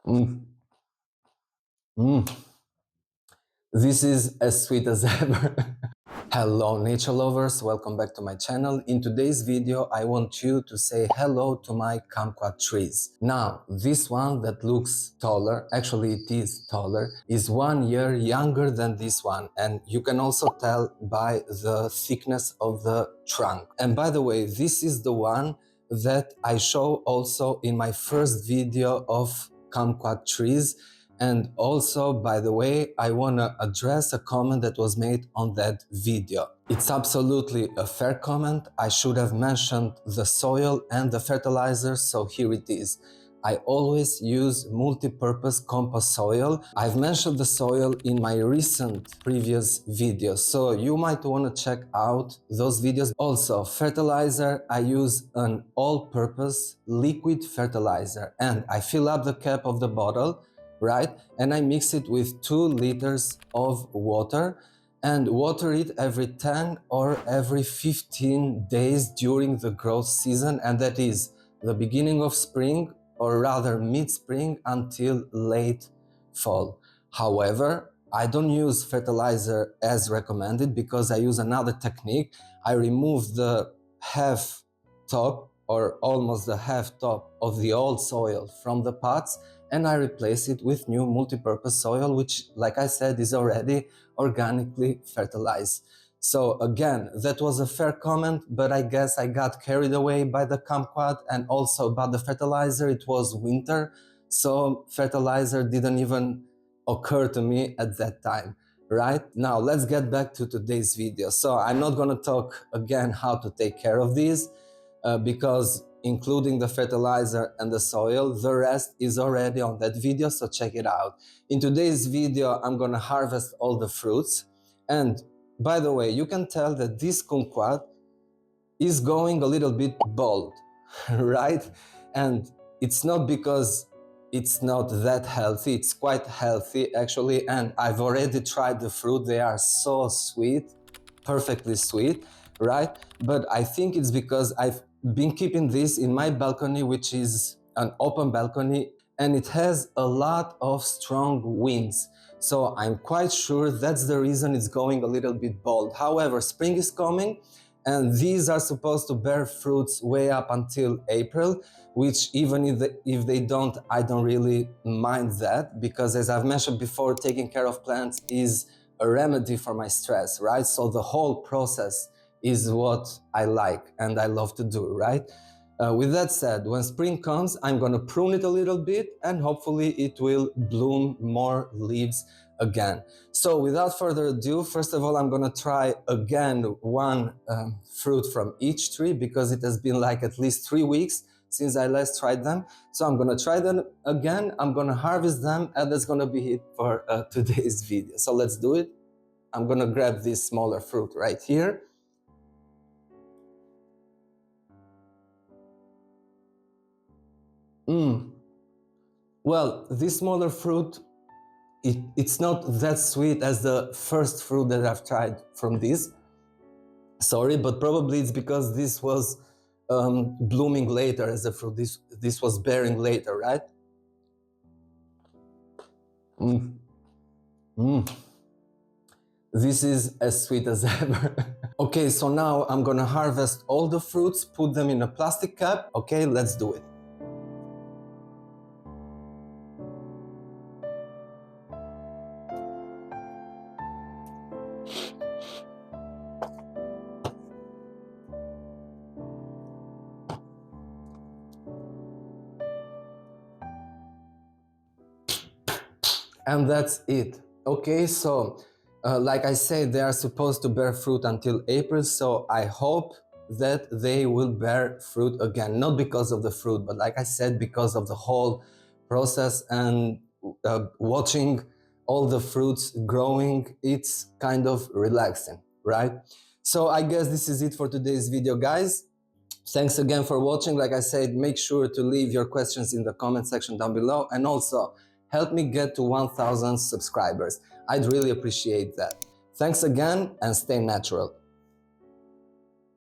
Mm. Mm. This is as sweet as ever. Hello nature lovers, welcome back to my channel. In today's video I want you to say hello to my kumquat trees. Now this one that looks taller, actually it is taller, is 1 year younger than this one, and you can also tell by the thickness of the trunk. And by the way, this is the one that I show also in my first video of kumquat trees. And also, by the way, I want to address a comment that was made on that video. It's absolutely a fair comment. I should have mentioned the soil and the fertilizer, so here it is. I always use multi-purpose compost soil. I've mentioned the soil in my recent previous videos, so you might want to check out those videos. Also, fertilizer, I use an all-purpose liquid fertilizer, and I fill up the cap of the bottle, right? And I mix it with 2 liters of water and water it every 10 or every 15 days during the growth season, and that is the beginning of spring, or rather mid-spring until late fall. However, I don't use fertilizer as recommended because I use another technique. I remove the half top or almost the half top of the old soil from the pots, and I replace it with new multi-purpose soil, which, like I said, is already organically fertilized. So again, that was a fair comment, but I guess I got carried away by the kumquat and also about the fertilizer. It was winter, so fertilizer didn't even occur to me at that time. Right now, let's get back to today's video. So I'm not going to talk again how to take care of these because including the fertilizer and the soil, the rest is already on that video, so check it out. In today's video, I'm gonna harvest all the fruits. And by the way, you can tell that this kumquat is going a little bit bald, right? And it's not because it's not that healthy, it's quite healthy actually, and I've already tried the fruit. They are so sweet, perfectly sweet, right? But I think it's because I've been keeping this in my balcony, which is an open balcony, and it has a lot of strong winds. So I'm quite sure that's the reason it's going a little bit bald. However, spring is coming, and these are supposed to bear fruits way up until April, which even if they don't, I don't really mind that, because as I've mentioned before, taking care of plants is a remedy for my stress, right? So the whole process is what I like and I love to do, right? With that said, when spring comes, I'm gonna prune it a little bit and hopefully it will bloom more leaves again. So without further ado, first of all, I'm gonna try again one fruit from each tree, because it has been like at least 3 weeks since I last tried them. So I'm gonna try them again, I'm gonna harvest them, and that's gonna be it for today's video. So let's do it. I'm gonna grab this smaller fruit right here. Well, this smaller fruit, it's not that sweet as the first fruit that I've tried from this. Sorry, but probably it's because this was blooming later as a fruit. This was bearing later, right? This is as sweet as ever. Okay, so now I'm gonna harvest all the fruits, put them in a plastic cap. Okay, let's do it. And that's it. Okay, so like I said, they are supposed to bear fruit until April, so I hope that they will bear fruit again, not because of the fruit, but like I said, because of the whole process and watching all the fruits growing. It's kind of relaxing, right? So I guess this is it for today's video, guys. Thanks again for watching. Like I said, make sure to leave your questions in the comment section down below, and also help me get to 1,000 subscribers. I'd really appreciate that. Thanks again and stay natural.